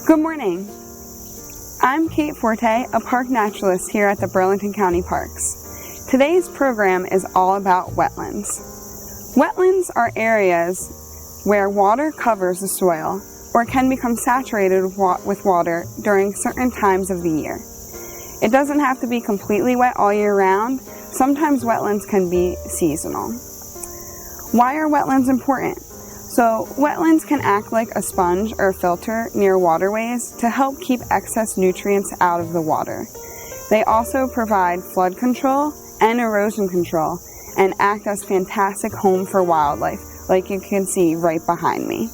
Good morning. I'm Kate Forte, a park naturalist here at the Burlington County Parks. Today's program is all about wetlands. Wetlands are areas where water covers the soil or can become saturated with water during certain times of the year. It doesn't have to be completely wet all year round. Sometimes wetlands can be seasonal. Why are wetlands important? So, wetlands can act like a sponge or filter near waterways to help keep excess nutrients out of the water. They also provide flood control and erosion control and act as fantastic home for wildlife, like you can see right behind me.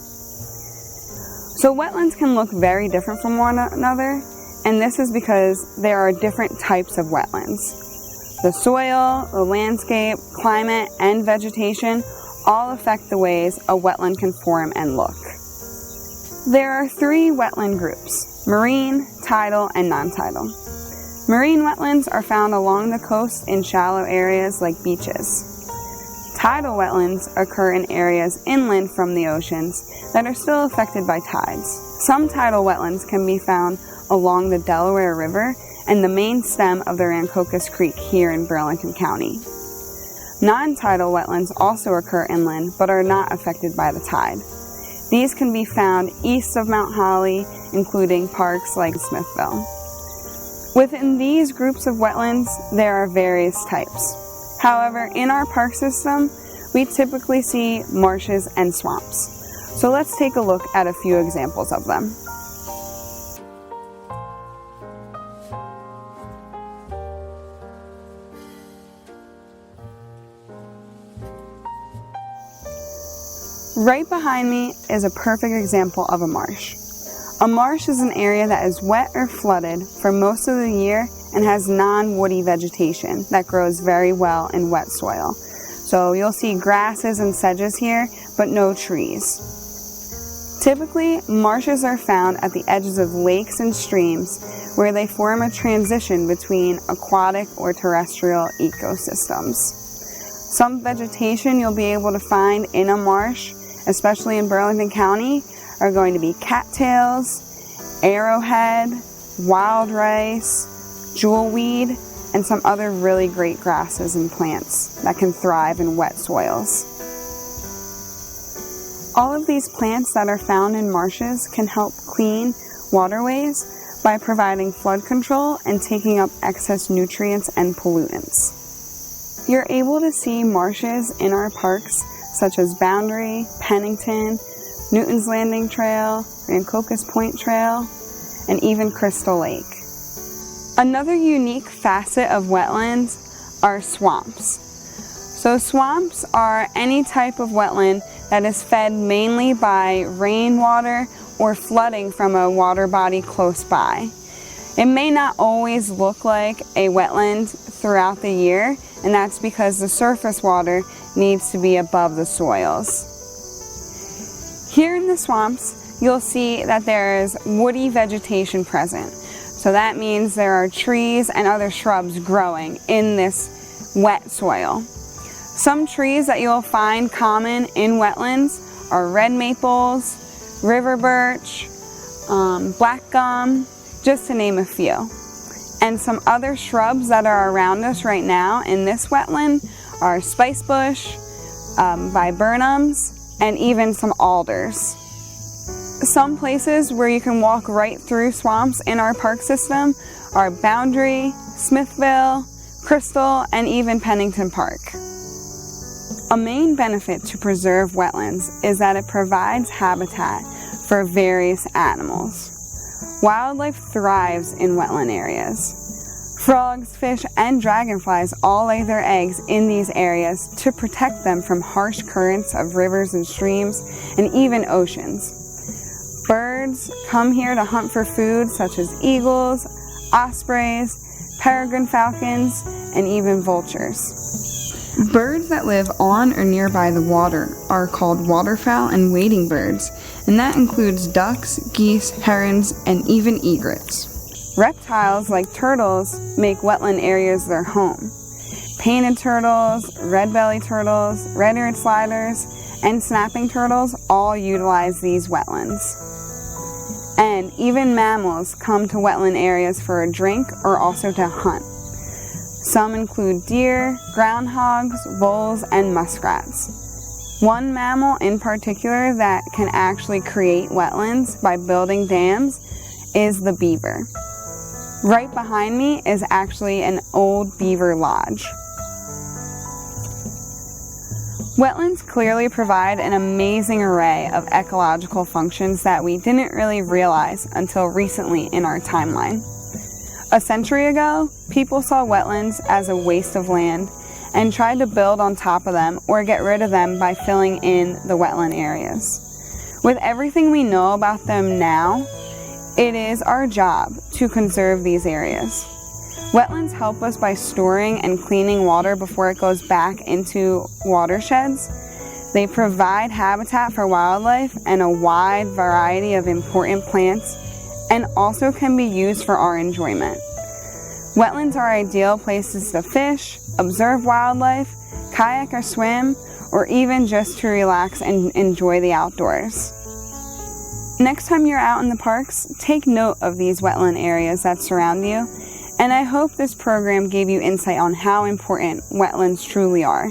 So, wetlands can look very different from one another, and this is because there are different types of wetlands. The soil, the landscape, climate, and vegetation all affect the ways a wetland can form and look. There are three wetland groups: marine, tidal, and non-tidal. Marine wetlands are found along the coast in shallow areas like beaches. Tidal wetlands occur in areas inland from the oceans that are still affected by tides. Some tidal wetlands can be found along the Delaware River and the main stem of the Rancocas Creek here in Burlington County. Non-tidal wetlands also occur inland but are not affected by the tide. These can be found east of Mount Holly, including parks like Smithville. Within these groups of wetlands, there are various types. However, in our park system, we typically see marshes and swamps. So let's take a look at a few examples of them. Right behind me is a perfect example of a marsh. A marsh is an area that is wet or flooded for most of the year and has non-woody vegetation that grows very well in wet soil. So you'll see grasses and sedges here, but no trees. Typically, marshes are found at the edges of lakes and streams where they form a transition between aquatic or terrestrial ecosystems. Some vegetation you'll be able to find in a marsh, especially in Burlington County, are going to be cattails, arrowhead, wild rice, jewelweed, and some other really great grasses and plants that can thrive in wet soils. All of these plants that are found in marshes can help clean waterways by providing flood control and taking up excess nutrients and pollutants. You're able to see marshes in our parks such as Boundary, Pennington, Newton's Landing Trail, Rancocas Point Trail, and even Crystal Lake. Another unique facet of wetlands are swamps. So swamps are any type of wetland that is fed mainly by rainwater or flooding from a water body close by. It may not always look like a wetland throughout the year, and that's because the surface water needs to be above the soils. Here in the swamps, you'll see that there is woody vegetation present. So that means there are trees and other shrubs growing in this wet soil. Some trees that you'll find common in wetlands are red maples, river birch, black gum, just to name a few. And some other shrubs that are around us right now in this wetland are spice bush, viburnums, and even some alders. Some places where you can walk right through swamps in our park system are Boundary, Smithville, Crystal, and even Pennington Park. A main benefit to preserve wetlands is that it provides habitat for various animals. Wildlife thrives in wetland areas. Frogs, fish, and dragonflies all lay their eggs in these areas to protect them from harsh currents of rivers and streams and even oceans. Birds come here to hunt for food such as eagles, ospreys, peregrine falcons, and even vultures. Birds that live on or nearby the water are called waterfowl and wading birds, and that includes ducks, geese, herons, and even egrets. Reptiles like turtles make wetland areas their home. Painted turtles, red-bellied turtles, red-eared sliders, and snapping turtles all utilize these wetlands. and even mammals come to wetland areas for a drink or also to hunt. Some include deer, groundhogs, voles, and muskrats. One mammal in particular that can actually create wetlands by building dams is the beaver. Right behind me is actually an old beaver lodge. Wetlands clearly provide an amazing array of ecological functions that we didn't really realize until recently in our timeline. A century ago, people saw wetlands as a waste of land and tried to build on top of them or get rid of them by filling in the wetland areas. With everything we know about them now, it is our job to conserve these areas. Wetlands help us by storing and cleaning water before it goes back into watersheds. They provide habitat for wildlife and a wide variety of important plants, and also can be used for our enjoyment. Wetlands are ideal places to fish, observe wildlife, kayak or swim, or even just to relax and enjoy the outdoors. Next time you're out in the parks, take note of these wetland areas that surround you, and I hope this program gave you insight on how important wetlands truly are.